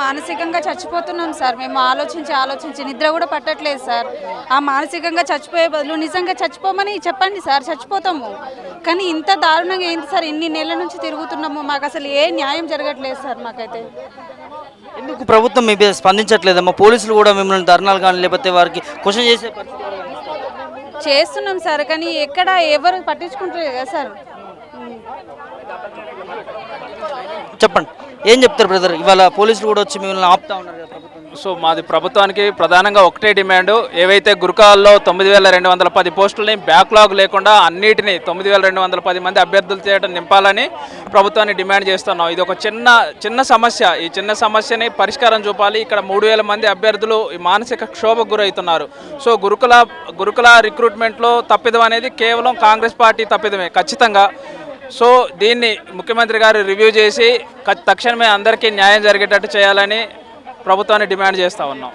మానసికంగా చచ్చిపోతున్నాం సార్. మేము ఆలోచించి నిద్ర కూడా పట్టట్లేదు సార్. ఆ మానసికంగా చచ్చిపోయే బదులు నిజంగా చచ్చిపోమని చెప్పండి సార్, చచ్చిపోతాము. కానీ ఇంత దారుణంగా ఏంటి సార్? ఇన్ని నెలల నుంచి తిరుగుతున్నాము, మాకు అసలు ఏ న్యాయం జరగట్లేదు సార్. మాకైతే ఎందుకు ప్రభుత్వం మీ మీద స్పందించట్లేదమ్మా? పోలీసులు కూడా మిమ్మల్ని ధర్నాలు కానీ లేకపోతే వారికి క్వశ్చన్ చేసే పరిస్థితి చేస్తున్నాం సార్, కానీ ఎక్కడ ఎవరు పట్టించుకుంటారు కదా సార్. చెప్పండి, ఏం చెప్తారు బ్రదర్? ఇవాళ పోలీసులు కూడా వచ్చి మిమ్మల్ని ఆపుతా ఉన్నారు కదా ప్రభుత్వం. సో మాది ప్రభుత్వానికి ప్రధానంగా ఒకటే డిమాండ్, ఏవైతే గురుకులాల్లో 9210 పోస్టులని బ్యాక్లాగ్ లేకుండా అన్నిటినీ 9210 మంది అభ్యర్థులు చేయడం నింపాలని ప్రభుత్వాన్ని డిమాండ్ చేస్తున్నాం. ఇది ఒక చిన్న సమస్య. ఈ చిన్న సమస్యని పరిష్కారం చూపాలి. ఇక్కడ 3000 మంది అభ్యర్థులు ఈ మానసిక క్షోభకు గురవుతున్నారు. సో గురుకుల రిక్రూట్మెంట్లో తప్పిదం అనేది కేవలం కాంగ్రెస్ పార్టీ తప్పిదమే ఖచ్చితంగా. సో దీన్ని ముఖ్యమంత్రి గారు రివ్యూ చేసి తక్షణమే అందరికీ న్యాయం జరిగేటట్టు చేయాలని ప్రభుత్వాన్ని డిమాండ్ చేస్తూ ఉన్నాం.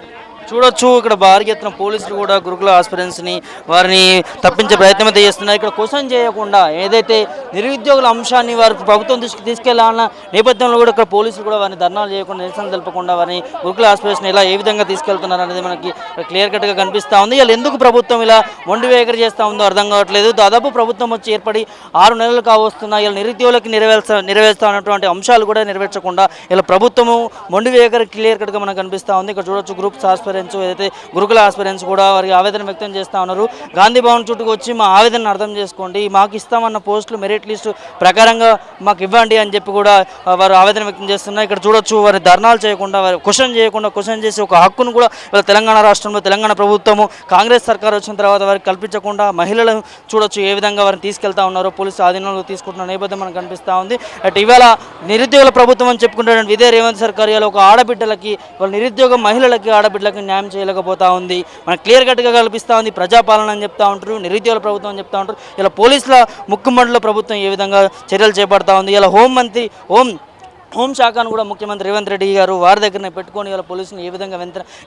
చూడొచ్చు, ఇక్కడ భారీ ఎత్తున పోలీసులు కూడా గురుకుల ఆస్పిరెంట్స్ని వారిని తప్పించే ప్రయత్నం అయితే చేస్తున్నారు. ఇక్కడ క్వశ్చన్ చేయకుండా ఏదైతే నిరుద్యోగుల అంశాన్ని వారు ప్రభుత్వం దృష్టికి తీసుకెళ్లాలన్న నేపథ్యంలో కూడా ఇక్కడ పోలీసులు కూడా వారిని ధర్నాలు చేయకుండా, నిరసన తెలపకుండా వారిని గురుకుల ఆస్పిరెంట్స్ని ఇలా ఏ విధంగా తీసుకెళ్తున్నారు అనేది మనకి క్లియర్ కట్గా కనిపిస్తూ ఉంది. ఇలా ఎందుకు ప్రభుత్వం ఇలా మొండి వేగర చేస్తూ ఉందో అర్థం కావట్లేదు. దాదాపు ప్రభుత్వం వచ్చి ఏర్పడి 6 నెలలు కావస్తున్నా ఇలా నిరుద్యోగులకి నెరవేర్స్తా ఉన్నటువంటి అంశాలు కూడా నెరవేర్చకుండా ఇలా ప్రభుత్వము మొండి వేగర క్లియర్ కట్గా మనకు కనిపిస్తూ ఉంది. ఇక్కడ చూడొచ్చు, గ్రూప్స్ ఏదైతే గురుకుల ఆస్పిరెంట్స్ కూడా వారికి ఆవేదన వ్యక్తం చేస్తూ ఉన్నారు. గాంధీ భవన్ చుట్టూకు వచ్చి మా ఆవేదనను అర్థం చేసుకోండి, మాకు ఇస్తామన్న పోస్టులు మెరిట్ లిస్టు ప్రకారంగా మాకు ఇవ్వండి అని చెప్పి కూడా వారు ఆవేదన వ్యక్తం చేస్తున్నారు. ఇక్కడ చూడొచ్చు, వారి ధర్నాలు చేయకుండా, వారి క్వశ్చన్ చేసి ఒక హక్కును కూడా తెలంగాణ రాష్ట్రంలో తెలంగాణ ప్రభుత్వము కాంగ్రెస్ సర్కార్ వచ్చిన తర్వాత వారికి కల్పించకుండా మహిళలను చూడొచ్చు ఏ విధంగా వారిని తీసుకెళ్తా ఉన్నారో పోలీసు ఆధీనంలో తీసుకుంటున్న నేపథ్యం మనకు కనిపిస్తూ ఉంది. అటు ఇవాళ నిరుద్యోగుల ప్రభుత్వం అని చెప్పుకుంటున్న ఇదే రేవంత్ సర్కార్ ఒక ఆడబిడ్డలకి, వాళ్ళ నిరుద్యోగ మహిళలకి, ఆడబిడ్డలకి న్యాయం చేయలేకపోతా ఉంది. మనకు క్లియర్ కట్గా కల్పిస్తూ ఉంది. ప్రజాపాలన అని చెప్తా ఉంటారు, నిరుద్యోగుల ప్రభుత్వం అని చెప్తా ఉంటారు. ఇలా పోలీసుల ముక్కుమండల ప్రభుత్వం ఏ విధంగా చర్యలు చేపడతా ఉంది. ఇలా హోంశాఖను కూడా ముఖ్యమంత్రి రేవంత్ రెడ్డి గారు వారి దగ్గరనే పెట్టుకొని ఇలా పోలీసులు ఏ విధంగా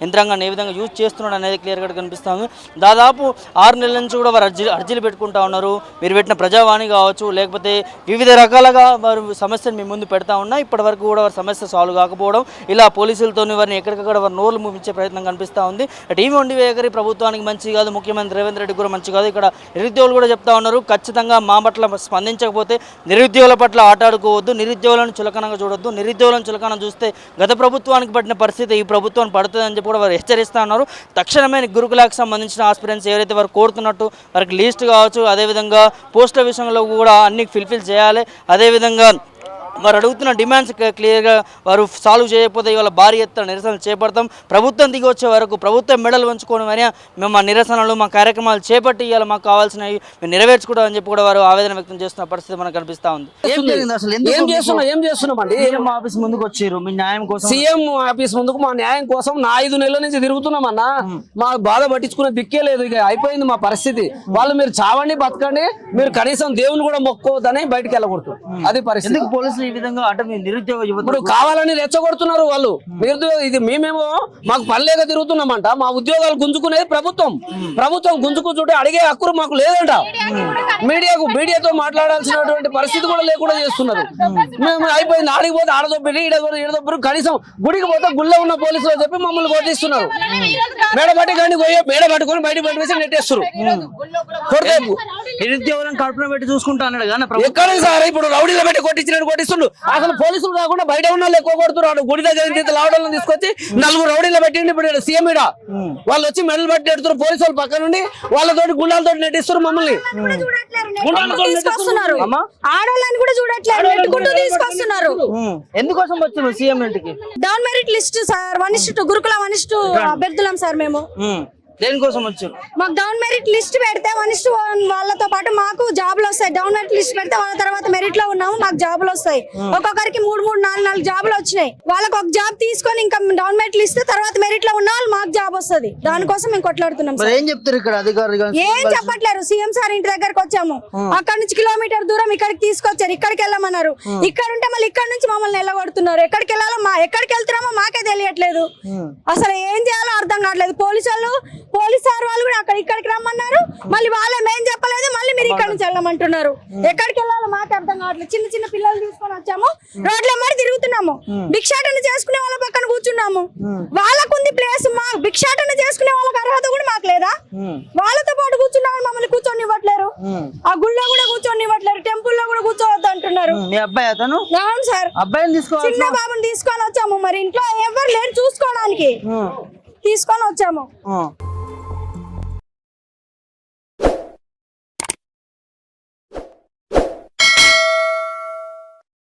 యంత్రాంగాన్ని ఏ విధంగా యూజ్ చేస్తున్నాడు అనేది క్లియర్గా కనిపిస్తుంది. దాదాపు 6 నెలల నుంచి కూడా వారు అర్జీలు పెట్టుకుంటా ఉన్నారు. మీరు పెట్టిన ప్రజావాణి కావచ్చు, లేకపోతే వివిధ రకాలుగా వారు సమస్యను మీ ముందు పెడతా ఉన్నా ఇప్పటి వరకు కూడా వారి సమస్య సాల్వ్ కాకపోవడం, ఇలా పోలీసులతో వారిని ఎక్కడికక్కడ వారి నోర్లు ముగించే ప్రయత్నం కనిపిస్తూ ఉంది. టీవీ వండి వేగరి ప్రభుత్వానికి మంచి కాదు, ముఖ్యమంత్రి రేవంత్ రెడ్డి కూడా మంచి కాదు. ఇక్కడ నిరుద్యోగులు కూడా చెప్తా ఉన్నారు, ఖచ్చితంగా మా పట్ల స్పందించకపోతే నిరుద్యోగుల పట్ల ఆటాడుకోవద్దు, నిరుద్యోగులను చులకనంగా చూడొద్దు, నిరుద్యోగులను చులకన చూస్తే గత ప్రభుత్వానికి పడిన పరిస్థితి ఈ ప్రభుత్వానికి పడుతుందని చెప్పి కూడా వారు హెచ్చరిస్తూ ఉన్నారు. తక్షణమే గురుకులకు సంబంధించిన ఆస్పిరెంట్స్ ఎవరైతే వారు కోరుతున్నట్టు వారికి లిస్ట్ కావచ్చు, అదేవిధంగా పోస్టుల విషయంలో కూడా అన్ని ఫిల్ఫిల్ చేయాలి. అదేవిధంగా వారు అడుగుతున్న డిమాండ్స్ క్లియర్గా వారు సాల్వ్ చేయకపోతే ఇవాళ భారీ ఎత్తున నిరసనలు చేపడతాం. ప్రభుత్వం దిగి వచ్చే వరకు ప్రభుత్వం మెడలు వంచుకొని మరి మేము మా నిరసనలు, మా కార్యక్రమాలు చేపట్టి ఇవాళ మాకు కావాల్సినవి మేము నెరవేర్చుకోవడం అని చెప్పి కూడా వారు ఆవేదన వ్యక్తం చేస్తున్న పరిస్థితి మనకు కనిపిస్తూ ఉంది. ఏం చేస్తున్నామండి? ఆఫీస్ ముందుకు వచ్చారు మీ న్యాయం కోసం, సీఎం ఆఫీస్ ముందుకు మా న్యాయం కోసం 5 నెలల నుంచి తిరుగుతున్నామన్నా. మా బాధ పట్టించుకునే దిక్కే లేదు. ఇక అయిపోయింది మా పరిస్థితి. వాళ్ళు మీరు చావండి, బతకండి, మీరు కనీసం దేవుని కూడా మొక్కోవద్దని బయటకు వెళ్ళకూడదు. అది పరిస్థితి. పోలీసులు ఈ విధంగా అంటే నిరుద్యోగ ఇప్పుడు కావాలని రెచ్చగొడుతున్నారు వాళ్ళు. ఇది మేమేమో మాకు పనిలేక తిరుగుతున్నామంట. మా ఉద్యోగాలు గుంజుకునేది ప్రభుత్వం గుంజుకుంటుంటే అడిగే హక్కు మాకు లేదంట. మీడియాతో మాట్లాడాల్సినటువంటి పరిస్థితి కూడా లేకుండా చేస్తున్నారు. మేము అయిపోయింది, ఆడికి పోతే ఆడదొబ్బి ఈడదొబ్బరు, కనీసం గుడికి పోతే గుళ్ళో ఉన్న పోలీసులు చెప్పి మమ్మల్ని కొట్టిస్తున్నారు. మేడ పట్టుకొని బయట పెట్టేసి నెట్టేస్తారు. నిరుద్యోగులను కడుపున పెట్టి చూసుకుంటా అన్నాడు కానీ ఎక్కడ సార్ ఇప్పుడు రౌడీలో పెట్టి కొట్టిస్తుండ్రు. అసలు పోలీసులు కాకుండా బయట ఉన్న ఎక్కువ కొడుతున్నారు. గుడి దగ్గర లావడలను తీసుకొచ్చి 4 రౌడీలో పెట్టిండి. ఇప్పుడు సీఎం వాళ్ళు వచ్చి మెడల్ పట్టి ఎడుతున్నారు. పోలీసు వాళ్ళు పక్క నుండి వాళ్ళతోటి గుండాలతో నెట్టిస్తారు మమ్మల్ని. ఆడవాళ్ళని కూడా చూడట్లేదు, నెట్టుకుంటూ తీసుకొస్తున్నారు. ఎందుకోసం వచ్చారు సీఎం ఇంటికి? డౌన్ మెరిట్ లిస్ట్ సార్, 1:2 గురుకుల 1:2 అభ్యర్థులం సార్ మేము. దేనికోసం వచ్చారు? మాకు డౌన్ మెరిట్ లిస్ట్ పెడితే 1:1 వాళ్ళతో పాటు మాకు జాబులు వస్తాయి. డౌన్ మెరిట్ లిస్ట్ పెడితే వాళ్ళ తర్వాత మెరిట్ లో ఉన్నాము, మాకు జాబులు వస్తాయి. ఒక్కొక్కరికి 3, 4 జాబులు వచ్చినాయి. వాళ్ళకి ఒక జాబ్ తీసుకొని ఇంకా డౌన్ మెరిట్ లిస్ట్ తర్వాత మెరిట్ లో ఉన్న వాళ్ళు మాకు జాబ్ వస్తుంది. దానికోసం మేము కొట్లాడుతున్నాం. ఏం చెప్తారు ఇక్కడ అధికారులు? ఏం చెప్పట్లేరు. సీఎం సార్ ఇంటి దగ్గరకు వచ్చాము, అక్కడ నుంచి కిలోమీటర్ దూరం ఇక్కడికి తీసుకొచ్చారు. ఇక్కడికి వెళ్ళమన్నారు. ఇక్కడ ఉంటే మళ్ళీ ఇక్కడ నుంచి మమ్మల్ని వెళ్ళగొడుతున్నారు. ఎక్కడికి వెళ్ళాలో ఎక్కడికి వెళ్తున్నామో మాకే తెలియట్లేదు. అసలు ఏం చేయాలో అర్థం కావట్లేదు. పోలీసు సార్ వాళ్ళు కూడా ఇక్కడికి రమ్మన్నారు. మళ్ళీ వాళ్ళేం చెప్పలేదు. మళ్ళీ మీరు మీరు ఇక్కడ నుంచి వెళ్ళమంటున్నారు. ఎక్కడికి వెళ్ళాలో మాకు అర్థం కావట్లేదు. చిన్న చిన్న పిల్లలు తీసుకొని వచ్చాము, రోడ్ల మరి తిరుగుతున్నాము. భిక్షాటన చేసుకునే వాళ్ళ పక్కన కూర్చున్నాము. వాళ్ళకుంది ప్లేస్, మా భిక్షాటన చేసుకునే వాళ్ళకి అర్హత కూడా మాకు లేదా? వాళ్ళతో పాటు కూర్చున్నాము, మమ్మల్ని కూర్చొని ఇవ్వట్లేరు. ఆ గుళ్ళో కూడా కూర్చొని ఇవ్వట్లేరు, టెంపుల్ లో కూడా కూర్చోవద్దు అంటున్నారు. మీ అబ్బాయి అతను అవును సార్, అబ్బాయిని తీసుకోవాలి. చిన్న బాబుని తీసుకొని వచ్చాము. మరి ఇంట్లో ఎవరు లేరు చూసుకోవడానికి, తీసుకొని వచ్చాము.